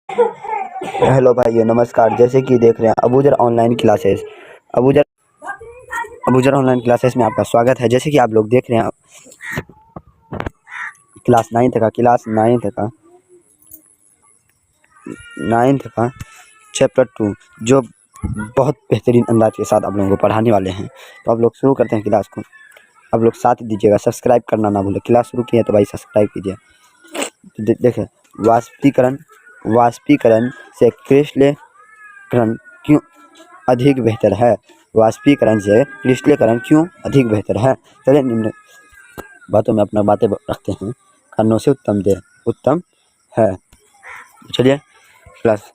Hello भाइयों, नमस्कार। जैसे कि देख रहे हैं Abuzar online classes. Abuzar Abuzar online classes में आपका स्वागत है। जैसे कि आप लोग देख रहे हैं क्लास 9th का चैप्टर 2 जो बहुत बेहतरीन अंदाज के साथ आप लोगों को पढ़ाने वाले हैं। तो आप लोग शुरू करते हैं क्लास को। आप लोग साथ दीजिएगा, सब्सक्राइब करना ना भूलें। क्लास शुरू किए तो भाई सब्सक्राइब कीजिए। देखें, वाष्पीकरण से क्रिस्टलीकरण क्यों अधिक बेहतर है। वाष्पीकरण से क्रिस्टलीकरण क्यों अधिक बेहतर है। चलिए निम्न बातों में अपना बातें रखते हैं। कानों से उत्तम है। चलिए क्लास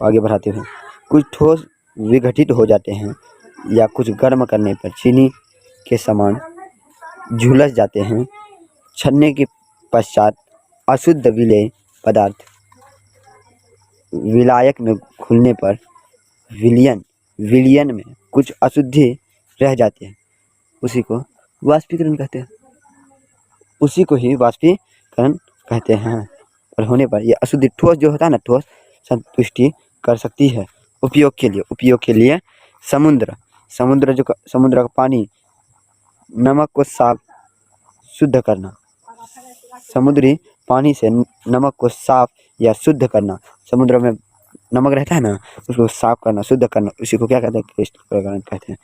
आगे बढ़ाते हैं। कुछ ठोस विघटित हो जाते हैं या कुछ गर्म करने पर चीनी के समान झुलस जाते हैं। छनने के पश्चात अशुद्ध विलेय पदार्थ विलायक में घुलने पर विलयन में कुछ अशुद्धि रह जाती है। उसी को वाष्पीकरण कहते हैं। उसी को ही वाष्पीकरण कहते हैं। और होने पर यह अशुद्धि ठोस जो होता है ना, ठोस संतुष्टि कर सकती है। उपयोग के लिए समुद्र का पानी, नमक को साफ शुद्ध करना। समुद्री पानी से नमक को साफ या शुद्ध करना। समुद्र में नमक रहता है ना, उसको साफ करना, शुद्ध करना, उसी को क्या कहते हैं, क्रिस्टलीकरण कहते हैं।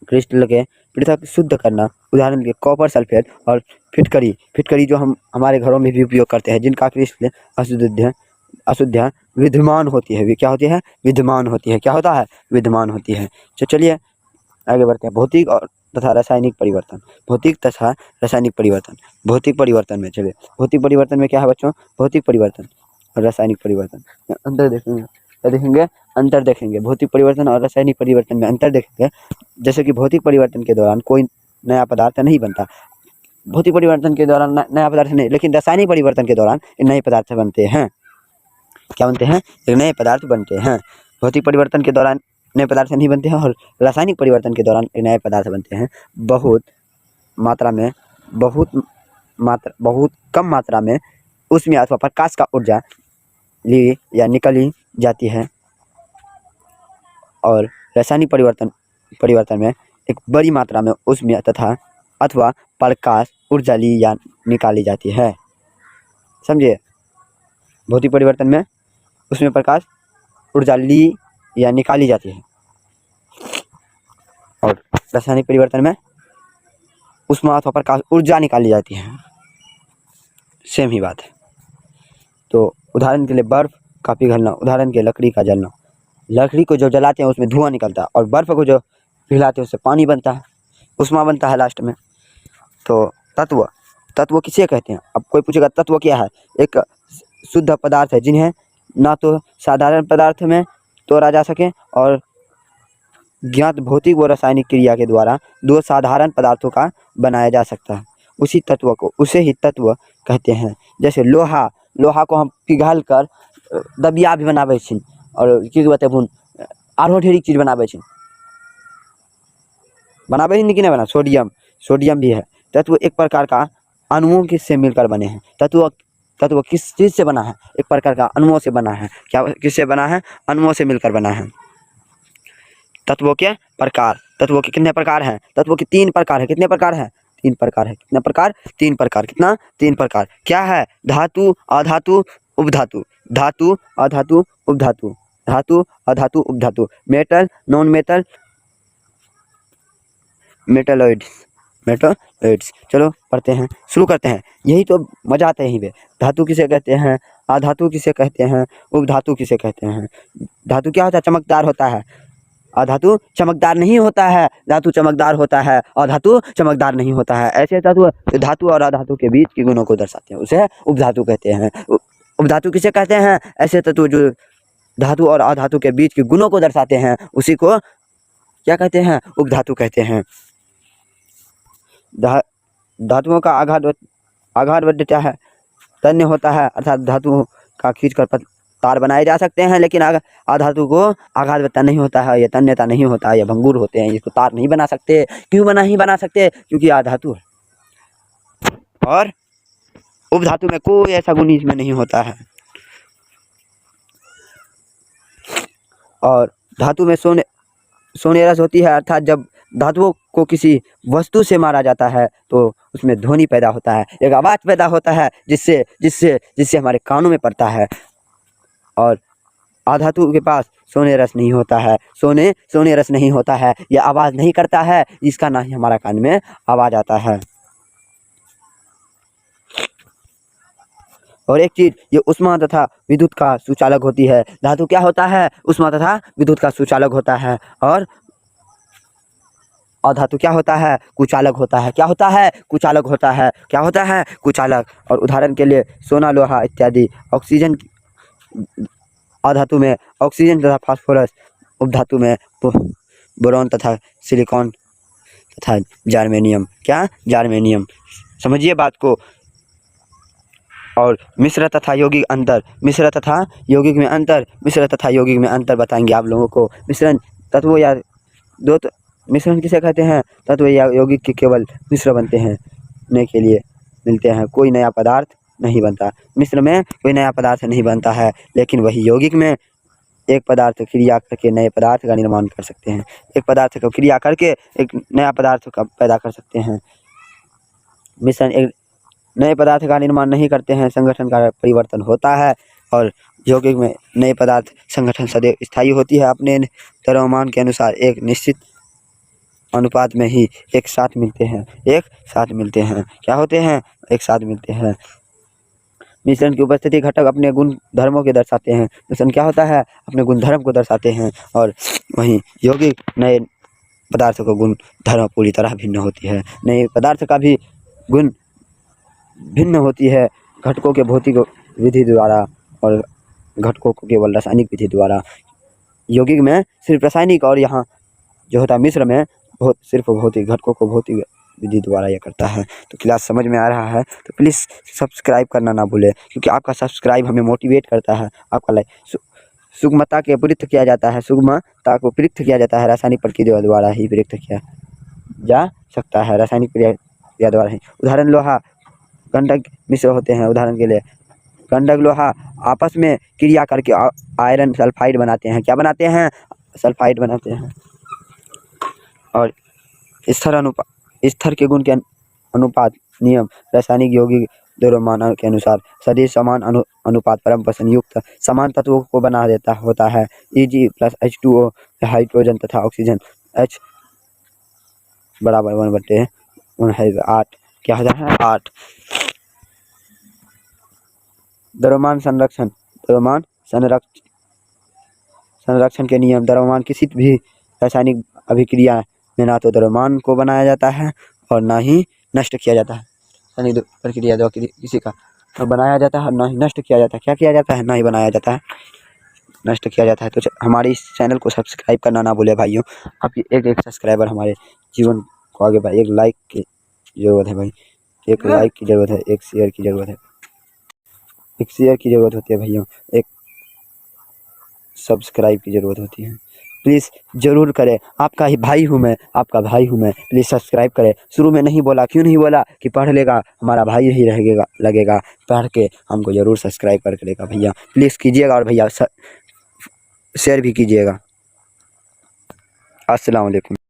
क्रिस्टल के पृथक शुद्ध करना। उदाहरण के कॉपर सल्फेट और फिटकरी जो हम हमारे घरों में भी उपयोग करते हैं, जिनका क्रिस्टल अशुद्धियाँ विद्यमान होती है। क्या होती है? विद्यमान होती है। क्या होता है? विद्यमान होती है। तो चलिए आगे बढ़ते हैं। भौतिक तथा रासायनिक परिवर्तन में चलिए, भौतिक परिवर्तन में क्या है बच्चों? भौतिक परिवर्तन और रासायनिक परिवर्तन में अंतर देखेंगे। भौतिक परिवर्तन और रासायनिक परिवर्तन में अंतर देखेंगे। जैसे कि भौतिक परिवर्तन के दौरान कोई नया पदार्थ नहीं बनता। भौतिक परिवर्तन के दौरान नया पदार्थ नहीं, लेकिन रासायनिक परिवर्तन के दौरान नए पदार्थ बनते हैं। क्या बनते हैं? नए पदार्थ बनते हैं। भौतिक परिवर्तन के दौरान नए पदार्थ नहीं बनते हैं और रासायनिक परिवर्तन के दौरान नए पदार्थ बनते हैं। बहुत कम मात्रा में उसमें अथवा प्रकाश का ऊर्जा ली या निकली जाती है। और रासायनिक परिवर्तन में एक बड़ी मात्रा में उसमें अथवा प्रकाश ऊर्जा ली या निकाली जाती है। समझिए, भौतिक परिवर्तन में उसमें प्रकाश ऊर्जा ली या निकाली जाती है और रासायनिक परिवर्तन में उसमें अथवा प्रकाश ऊर्जा निकाली जाती है। सेम ही बात है। तो उदाहरण के लिए बर्फ का पिघलना, उदाहरण के लकड़ी का जलना। लकड़ी को जो जलाते हैं उसमें धुआं निकलता है, और बर्फ को जो पिघलाते हैं उससे पानी बनता है, उष्मा बनता है लास्ट में। तो तत्व किसे कहते हैं? अब कोई पूछेगा तत्व क्या है? एक शुद्ध पदार्थ है जिन्हें ना तो साधारण पदार्थ में तोड़ा जा सके और ज्ञात भौतिक व रासायनिक क्रिया के द्वारा दो साधारण पदार्थों का बनाया जा सकता है। उसे ही तत्व कहते हैं। जैसे लोहा को हम पिघल कर दबिया भी बनाबै छी, और की कहते हैं आरो ढेरी चीज बनाबै छी। बनाबै ही कि नहीं बना? सोडियम भी है। तत्व एक प्रकार का अणुओं के से मिलकर बने हैं। तत्व किस चीज से बना है? एक प्रकार का अणुओं से बना है। क्या किससे बना है? अणुओं से मिलकर बना है। तत्वों के कितने प्रकार हैं? तत्वों के 3 प्रकार है। कितने प्रकार हैं? 3 प्रकार है। कितने प्रकार? 3 प्रकार। कितना? 3 प्रकार। क्या है? धातु, अधातु, उपधातु। धातु, अधातु, उपधातु। धातु, अधातु, उपधातु। Metal, non metal, metalloids. चलो पढ़ते हैं, शुरू करते हैं। यही तो मजा आता है यहीं पे। धातु किसे कहते हैं? अधातु किसे कहते हैं? उपधातु किसे कहते हैं? धातु क्या होता है? चमकदार होता है। अधातु चमकदार नहीं होता है। धातु चमकदार होता है, अधातु चमकदार नहीं होता है। ऐसे धातु और अधातु के बीच के गुणों को दर्शाते हैं, उसे उपधातु कहते हैं। उपधातु किसे कहते हैं? ऐसे तत्व जो धातु और अधातु के बीच के गुणों को दर्शाते हैं, उसी को क्या कहते हैं? उपधातु कहते हैं। धातुओं का आघातवत्ता है, तन्य होता है, अर्थात धातु का खींचकर तार बनाए जा सकते हैं, लेकिन अधातु को आघातवत्ता नहीं होता है, या तन्यता नहीं होता है, या भंगुर होते हैं, इसको तार नहीं बना सकते। क्यों नहीं बना सकते? क्योंकि अधातु है और उपधातु में कोई ऐसा गुण इसमें नहीं होता है। और धातु में सोने रस होती है, अर्थात जब धातुओं को किसी वस्तु से मारा जाता है तो उसमें ध्वनि पैदा होता है, एक आवाज़ पैदा होता है जिससे जिससे जिससे हमारे कानों में पड़ता है। और अधातु के पास सोने रस नहीं होता है, सोने रस नहीं होता है, यह आवाज़ नहीं करता है, इसका ना ही हमारा कान में आवाज़ आता है। और एक चीज़, ये उष्मा तथा विद्युत का सुचालक होती है। धातु क्या होता है? उष्मा तथा विद्युत का सुचालक होता है। और अधातु क्या होता है? कुचालक होता है। क्या होता है? कुचालक होता है। क्या होता है? कुचालक। और उदाहरण के लिए सोना, लोहा इत्यादि। ऑक्सीजन अधातु में ऑक्सीजन तथा फास्फोरस, उपधातु में बोरॉन तथा सिलिकॉन तथा जार्मेनियम। क्या? जार्मेनियम। समझिए बात को। और मिश्र तथा यौगिक अंतर, मिश्र तथा यौगिक में अंतर, मिश्र तथा यौगिक में अंतर बताएंगे आप लोगों को। मिश्रण तत्वों या दो मिश्रण किसे कहते हैं? तत्व या यौगिक के केवल मिश्र बनते हैं ने के लिए मिलते हैं, कोई नया पदार्थ नहीं बनता। मिश्र में कोई नया पदार्थ नहीं बनता है, लेकिन वही यौगिक में एक पदार्थ क्रिया करके नए पदार्थ का निर्माण कर सकते हैं। एक पदार्थ को क्रिया करके एक नया पदार्थ का पैदा कर सकते हैं। मिश्रण एक नए पदार्थ का निर्माण नहीं करते हैं, संगठन का परिवर्तन होता है। और यौगिक में नए पदार्थ संगठन सदैव स्थायी होती है, अपने द्रव्यमान के अनुसार एक निश्चित अनुपात में ही एक साथ मिलते हैं, एक साथ मिलते हैं। क्या होते हैं? एक साथ मिलते हैं। मिश्रण की उपस्थिति घटक अपने गुण धर्मों के दर्शाते हैं। मिश्रण क्या होता है? अपने गुण धर्म को दर्शाते हैं। और वहीं यौगिक नए पदार्थ को गुण धर्म पूरी तरह भिन्न होती है। नए पदार्थ का भी गुण भिन्न होती है, घटकों के भौतिक विधि द्वारा और घटकों को केवल रासायनिक विधि द्वारा। यौगिक में सिर्फ रासायनिक, और यहाँ जो होता है मिश्र में सिर्फ भौतिक, घटकों को भौतिक विधि द्वारा यह करता है। तो क्लास समझ में आ रहा है तो प्लीज़ सब्सक्राइब करना ना भूलें, क्योंकि आपका सब्सक्राइब हमें मोटिवेट करता है। आपका लाइक सूक्ष्मता के प्रयुक्त किया जाता है, सूक्ष्मता को प्रयुक्त किया जाता है, रासायनिक प्रक्रिया द्वारा ही प्रयुक्त किया जा सकता है, रासायनिक प्रक्रिया द्वारा ही। उदाहरण लोहा गंधक मिश्र होते हैं। उदाहरण के लिए गंधक लोहा आपस में क्रिया करके आयरन सल्फाइड बनाते हैं। क्या बनाते हैं? सल्फाइड बनाते हैं। और स्तर के गुण के अनुपात नियम रासायनिक यौगिक द्रव्यमान के अनुसार सदिश समान अनुपात परम संयुक्त समान तत्वों को बना देता होता है। Eg + H2O हाइड्रोजन तथा ऑक्सीजन H = 1/8 क्या होता है? 8। द्रव्यमान संरक्षण के नियम। द्रव्यमान किसी भी रासायनिक अभिक्रिया में ना तो द्रव्यमान को बनाया जाता है और ना ही नष्ट किया जाता है। रासायनिक प्रक्रिया द्वारा किसी का बनाया जाता है और ना ही नष्ट किया जाता है। क्या किया जाता है? ना ही बनाया जाता है, नष्ट किया जाता है। तो हमारे इस चैनल को सब्सक्राइब करना ना भूले भाइयों। आपकी एक सब्सक्राइबर हमारे जीवन को आगे भाई, एक लाइक की ज़रूरत है भाई, एक लाइक की ज़रूरत है, एक शेयर की ज़रूरत है, एक शेयर की ज़रूरत होती है भाइयों, एक सब्सक्राइब की ज़रूरत होती है। प्लीज़ ज़रूर करें, आपका ही भाई हूँ मैं, आपका भाई हूँ मैं, प्लीज़ सब्सक्राइब करें। शुरू में नहीं बोला, क्यों नहीं बोला? कि पढ़ लेगा, हमारा भाई ही रहेगा, लगेगा, पढ़ के हमको ज़रूर सब्सक्राइब कर करेगा भैया, प्लीज़ कीजिएगा। और भैया शेयर भी कीजिएगा। अस्सलाम वालेकुम।